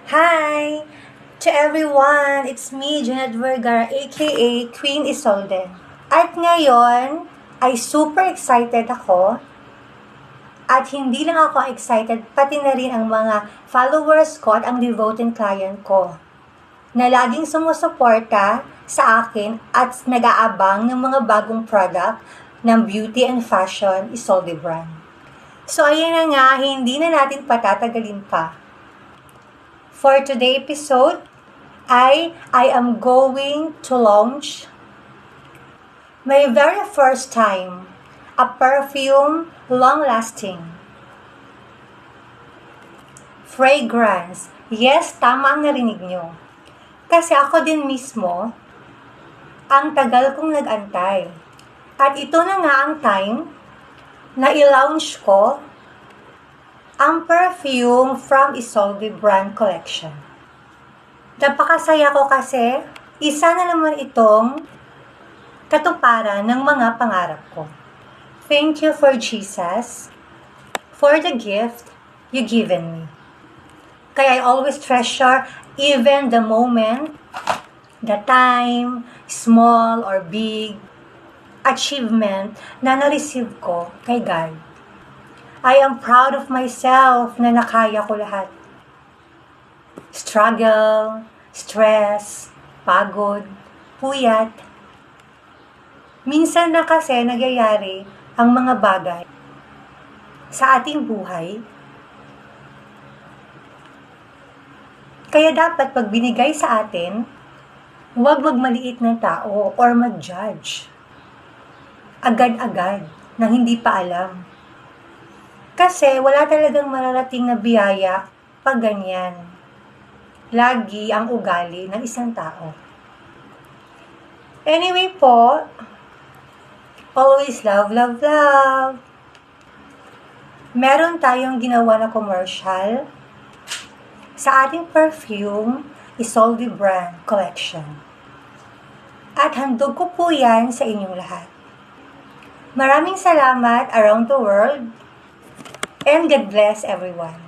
Hi! To everyone, it's me, Janet Vergara, aka Queen Isolde. At ngayon, ay super excited ako. At hindi lang ako excited, pati na rin ang mga followers ko at ang devoted client ko na laging sumusuporta sa akin at nag-aabang ng mga bagong product ng beauty and fashion Isolde brand. So ayan na nga, hindi na natin patatagalin pa. For today's episode, I am going to launch my very first time a perfume long-lasting fragrance. Yes, tama ang narinig nyo. Kasi ako din mismo, ang tagal kong nag-antay. At ito na nga ang time na i-launch ko ang perfume from Isolde brand collection. Napakasaya ko kasi isa na naman itong katuparan ng mga pangarap ko. Thank you for Jesus, for the gift you given me. Kaya I always treasure even the moment, the time, small or big achievement na na-receive ko kay God. I am proud of myself na nakaya ko lahat. Struggle, stress, pagod, puyat. Minsan na kasi nagyayari ang mga bagay sa ating buhay. Kaya dapat pag binigay sa atin, huwag magmaliit ng tao or mag-judge. Agad-agad nang hindi pa alam. Kasi wala talagang mararating na biyaya pag ganyan. Lagi ang ugali ng isang tao. Anyway po, always love, love, love. Meron tayong ginawa na commercial sa ating perfume Isolde brand collection. At handog ko po yan sa inyong lahat. Maraming salamat around the world. And God bless everyone.